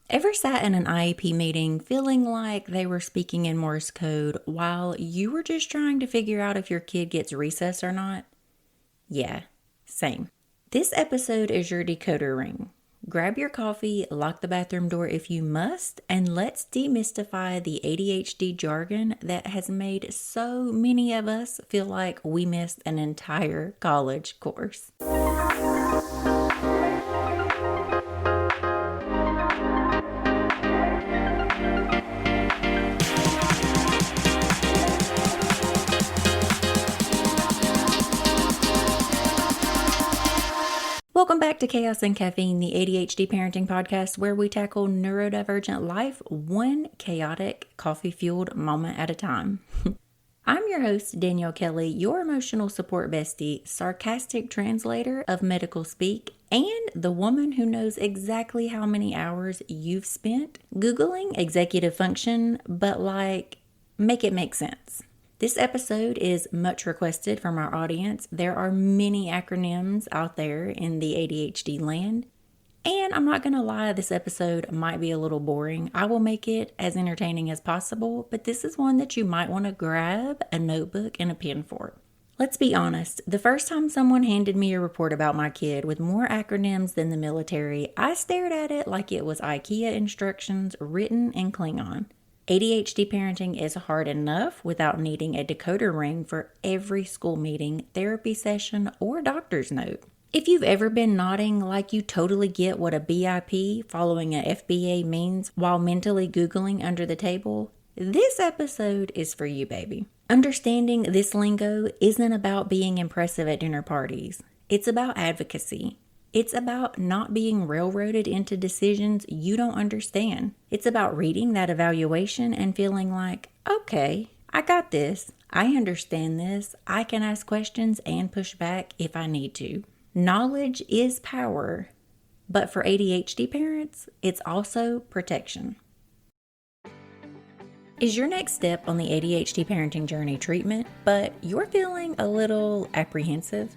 Ever sat in an IEP meeting feeling like they were speaking in Morse code while you were just trying to figure out if your kid gets recess or not? Yeah, same. This episode is your decoder ring. Grab your coffee, lock the bathroom door if you must, and let's demystify the ADHD jargon that has made so many of us feel like we missed an entire college course. Welcome back to Chaos and Caffeine, the ADHD parenting podcast where we tackle neurodivergent life one chaotic, coffee-fueled moment at a time. I'm your host, Danielle Kelly, your emotional support bestie, sarcastic translator of medical speak, and the woman who knows exactly how many hours you've spent Googling executive function, but make it make sense. This episode is much requested from our audience. There are many acronyms out there in the ADHD land. And I'm not going to lie, this episode might be a little boring. I will make it as entertaining as possible, but this is one that you might want to grab a notebook and a pen for. Let's be honest, the first time someone handed me a report about my kid with more acronyms than the military, I stared at it like it was IKEA instructions written in Klingon. ADHD parenting is hard enough without needing a decoder ring for every school meeting, therapy session, or doctor's note. If you've ever been nodding like you totally get what a BIP following an FBA means while mentally Googling under the table, this episode is for you, baby. Understanding this lingo isn't about being impressive at dinner parties. It's about advocacy. It's about not being railroaded into decisions you don't understand. It's about reading that evaluation and feeling like, okay, I got this. I understand this. I can ask questions and push back if I need to. Knowledge is power, but for ADHD parents, it's also protection. Is your next step on the ADHD parenting journey treatment, but you're feeling a little apprehensive?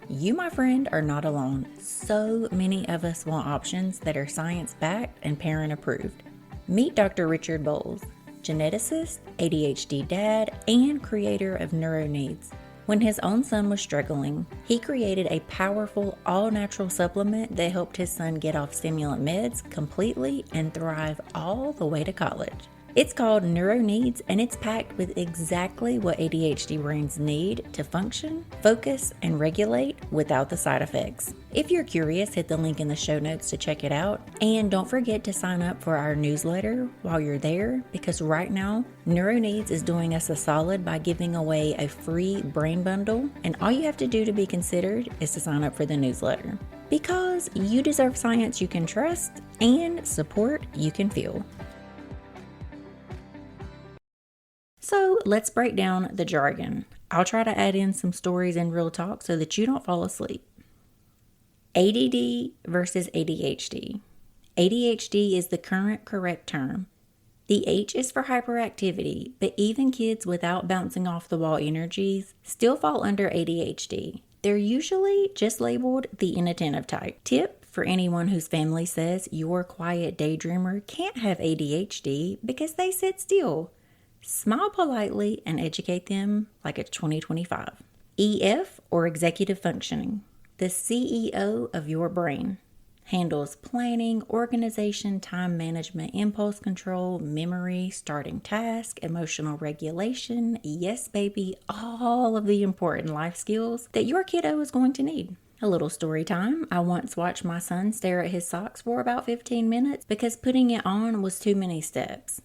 You, my friend, are not alone. So many of us want options that are science-backed and parent-approved. Meet Dr. Richard Bowles, geneticist, ADHD dad, and creator of NeuroNeeds. When his own son was struggling, he created a powerful, all-natural supplement that helped his son get off stimulant meds completely and thrive all the way to college. It's called NeuroNeeds, and it's packed with exactly what ADHD brains need to function, focus, and regulate without the side effects. If you're curious, hit the link in the show notes to check it out. And don't forget to sign up for our newsletter while you're there, because right now, NeuroNeeds is doing us a solid by giving away a free brain bundle, and all you have to do to be considered is to sign up for the newsletter. Because you deserve science you can trust and support you can feel. So let's break down the jargon. I'll try to add in some stories and real talk so that you don't fall asleep. ADD versus ADHD. ADHD is the current correct term. The H is for hyperactivity, but even kids without bouncing off the wall energies still fall under ADHD. They're usually just labeled the inattentive type. Tip for anyone whose family says your quiet daydreamer can't have ADHD because they sit still. Smile politely and educate them like it's 2025. EF, or executive functioning. The CEO of your brain. Handles planning, organization, time management, impulse control, memory, starting task, emotional regulation. Yes, baby, all of the important life skills that your kiddo is going to need. A little story time. I once watched my son stare at his socks for about 15 minutes because putting it on was too many steps.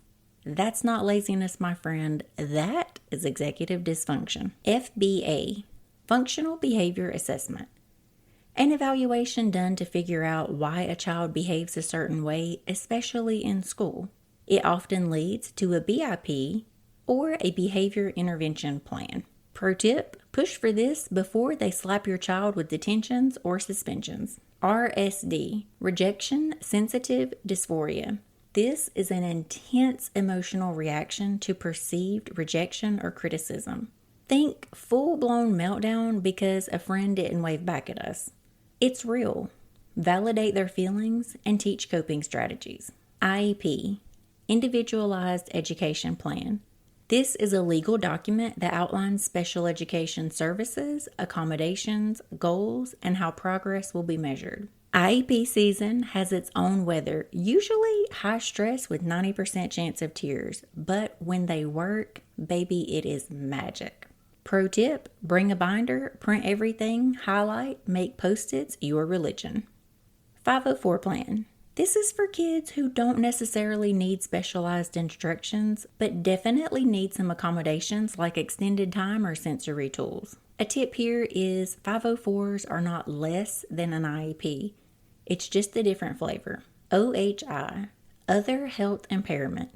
That's not laziness, my friend. That is executive dysfunction. FBA, Functional Behavior Assessment. An evaluation done to figure out why a child behaves a certain way, especially in school. It often leads to a BIP or a behavior intervention plan. Pro tip, push for this before they slap your child with detentions or suspensions. RSD, Rejection Sensitive Dysphoria. This is an intense emotional reaction to perceived rejection or criticism. Think full-blown meltdown because a friend didn't wave back at us. It's real. Validate their feelings and teach coping strategies. IEP, Individualized Education Plan. This is a legal document that outlines special education services, accommodations, goals, and how progress will be measured. IEP season has its own weather, usually high stress with 90% chance of tears, but when they work, baby, it is magic. Pro tip, bring a binder, print everything, highlight, make post-its your religion. 504 plan. This is for kids who don't necessarily need specialized instructions, but definitely need some accommodations like extended time or sensory tools. A tip here is 504s are not less than an IEP. It's just a different flavor. OHI, Other Health Impairment.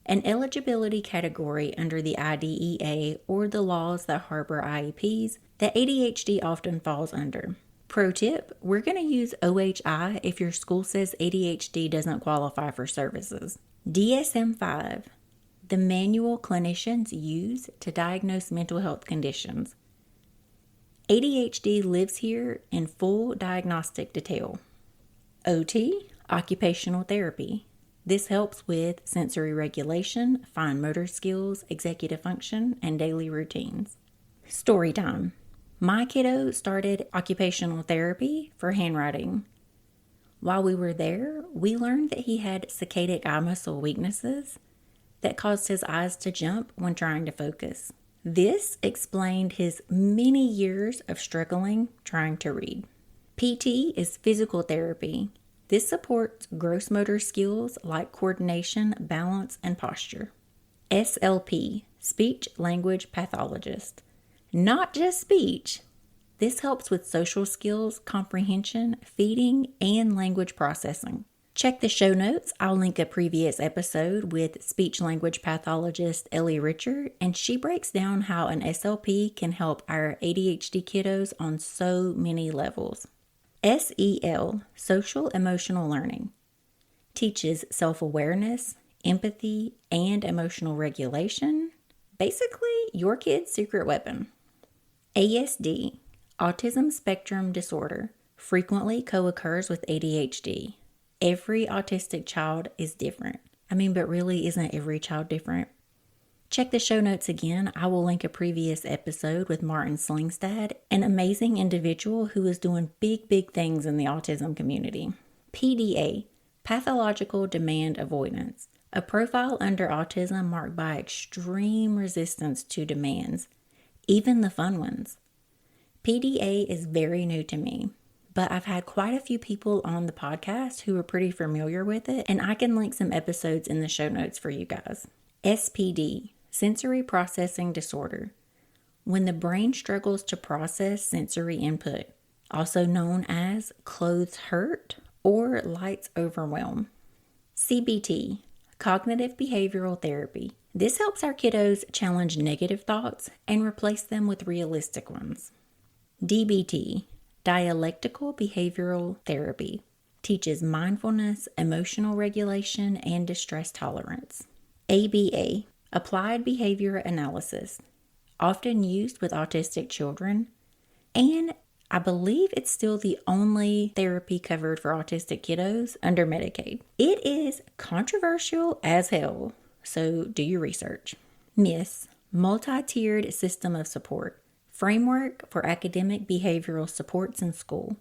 An eligibility category under the IDEA or the laws that harbor IEPs that ADHD often falls under. Pro tip, we're going to use OHI if your school says ADHD doesn't qualify for services. DSM-5, the manual clinicians use to diagnose mental health conditions. ADHD lives here in full diagnostic detail. OT, occupational therapy. This helps with sensory regulation, fine motor skills, executive function, and daily routines. Story time. My kiddo started occupational therapy for handwriting. While we were there, we learned that he had saccadic eye muscle weaknesses that caused his eyes to jump when trying to focus. This explained his many years of struggling trying to read. PT is physical therapy. This supports gross motor skills like coordination, balance, and posture. SLP, speech language pathologist. Not just speech. This helps with social skills, comprehension, feeding, and language processing. Check the show notes. I'll link a previous episode with speech language pathologist Ellie Richard, and she breaks down how an SLP can help our ADHD kiddos on so many levels. SEL, social emotional learning. Teaches self-awareness, empathy, and emotional regulation. Basically, your kid's secret weapon. ASD, autism spectrum disorder, frequently co-occurs with ADHD. Every autistic child is different. But really, isn't every child different? Check the show notes again. I will link a previous episode with Martin Slingstad, an amazing individual who is doing big things in the autism community. PDA, pathological demand avoidance, a profile under autism marked by extreme resistance to demands, even the fun ones. PDA is very new to me, but I've had quite a few people on the podcast who are pretty familiar with it, and I can link some episodes in the show notes for you guys. SPD, sensory processing disorder, when the brain struggles to process sensory input, also known as clothes hurt or lights overwhelm. CBT, cognitive behavioral therapy. This helps our kiddos challenge negative thoughts and replace them with realistic ones. DBT, dialectical behavioral therapy. Teaches mindfulness, emotional regulation, and distress tolerance. ABA, applied behavior analysis. Often used with autistic children, and I believe it's still the only therapy covered for autistic kiddos under Medicaid. It is controversial as hell, so do your research. MISS, multi-tiered system of support. Framework for academic behavioral supports in school.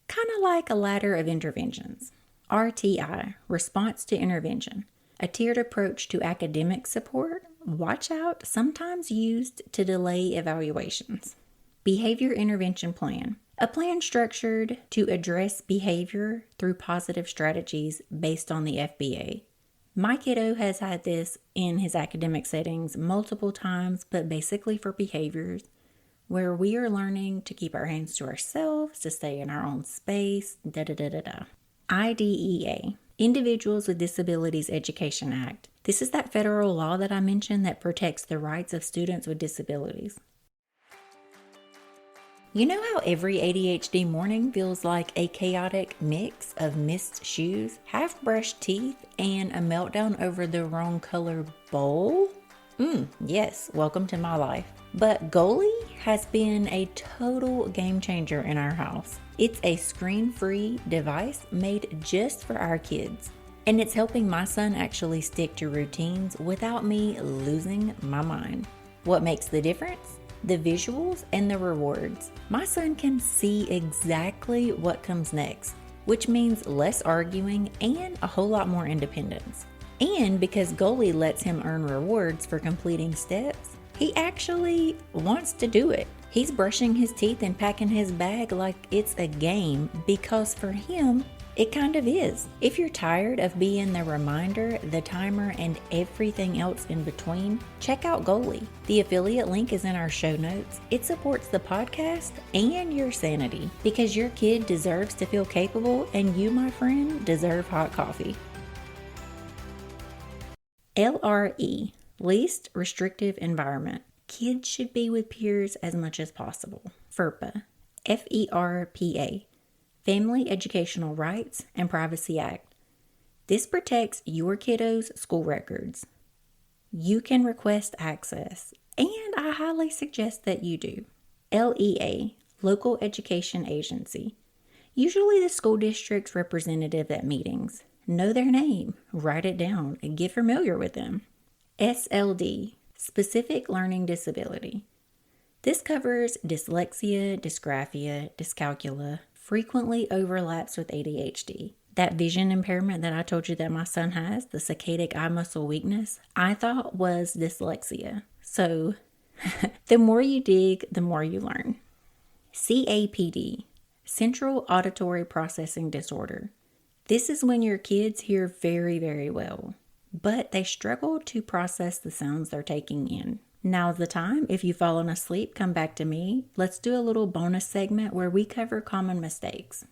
Kind of like a ladder of interventions. RTI, response to intervention. A tiered approach to academic support. Watch out, sometimes used to delay evaluations. Behavior intervention plan. A plan structured to address behavior through positive strategies based on the FBA. My kiddo has had this in his academic settings multiple times, but basically for behaviors where we are learning to keep our hands to ourselves, to stay in our own space, IDEA, Individuals with Disabilities Education Act. This is that federal law that I mentioned that protects the rights of students with disabilities. You know how every ADHD morning feels like a chaotic mix of missed shoes, half-brushed teeth, and a meltdown over the wrong color bowl? Yes, welcome to my life. But Goalie has been a total game changer in our house. It's a screen-free device made just for our kids. And it's helping my son actually stick to routines without me losing my mind. What makes the difference? The visuals and the rewards. My son can see exactly what comes next, which means less arguing and a whole lot more independence. And because Goalie lets him earn rewards for completing steps, he actually wants to do it. He's brushing his teeth and packing his bag like it's a game because for him, it kind of is. If you're tired of being the reminder, the timer, and everything else in between, check out Goalie. The affiliate link is in our show notes. It supports the podcast and your sanity because your kid deserves to feel capable and you, my friend, deserve hot coffee. LRE, least restrictive environment. Kids should be with peers as much as possible. FERPA, FERPA. Family Educational Rights and Privacy Act. This protects your kiddos' school records. You can request access, and I highly suggest that you do. LEA, Local Education Agency. Usually the school district's representative at meetings. Know their name, write it down, and get familiar with them. SLD, Specific Learning Disability. This covers dyslexia, dysgraphia, dyscalculia, frequently overlaps with ADHD. That vision impairment that I told you that my son has, the saccadic eye muscle weakness, I thought was dyslexia. So the more you dig, the more you learn. CAPD, Central Auditory Processing Disorder. This is when your kids hear very, very well, but they struggle to process the sounds they're taking in. Now's the time. If you've fallen asleep, come back to me. Let's do a little bonus segment where we cover common mistakes.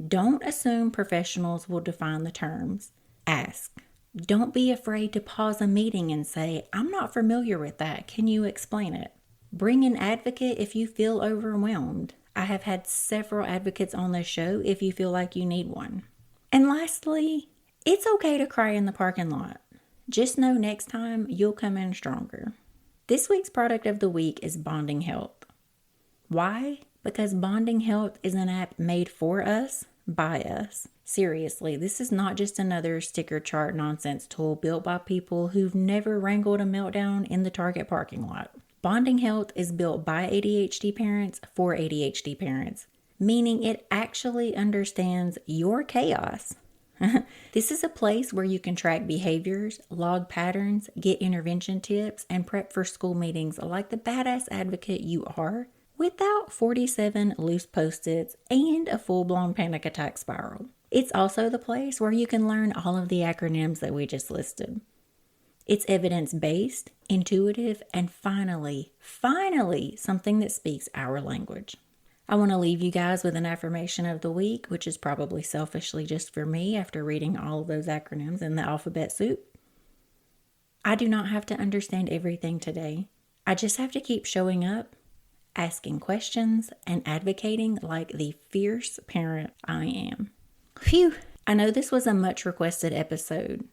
Don't assume professionals will define the terms. Ask. Don't be afraid to pause a meeting and say, I'm not familiar with that. Can you explain it? Bring an advocate if you feel overwhelmed. I have had several advocates on this show if you feel like you need one. And lastly, it's okay to cry in the parking lot. Just know next time you'll come in stronger. This week's product of the week is Bonding Health. Why? Because Bonding Health is an app made for us, by us. Seriously, this is not just another sticker chart nonsense tool built by people who've never wrangled a meltdown in the Target parking lot. Bonding Health is built by ADHD parents for ADHD parents, meaning it actually understands your chaos. This is a place where you can track behaviors, log patterns, get intervention tips, and prep for school meetings like the badass advocate you are without 47 loose post-its and a full-blown panic attack spiral. It's also the place where you can learn all of the acronyms that we just listed. It's evidence-based, intuitive, and finally, something that speaks our language. I want to leave you guys with an affirmation of the week, which is probably selfishly just for me after reading all of those acronyms in the alphabet soup. I do not have to understand everything today. I just have to keep showing up, asking questions, and advocating like the fierce parent I am. Phew! I know this was a much requested episode.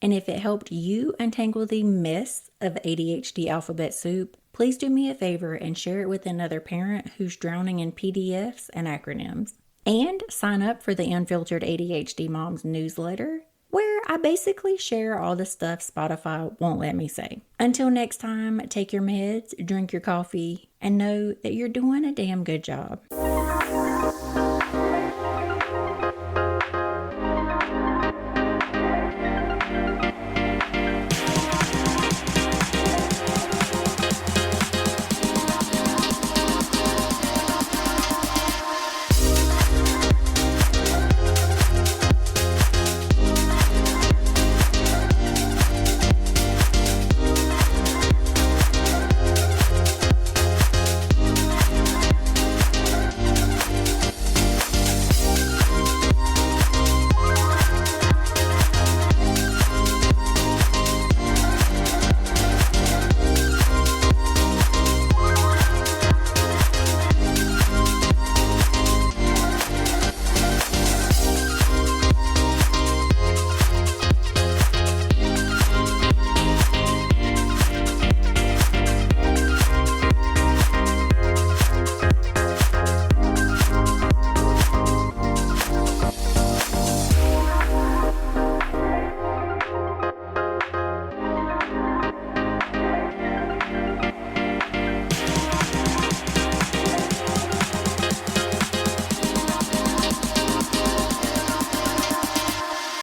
And if it helped you untangle the mess of ADHD alphabet soup, please do me a favor and share it with another parent who's drowning in PDFs and acronyms. And sign up for the Unfiltered ADHD Moms newsletter, where I basically share all the stuff Spotify won't let me say. Until next time, take your meds, drink your coffee, and know that you're doing a damn good job.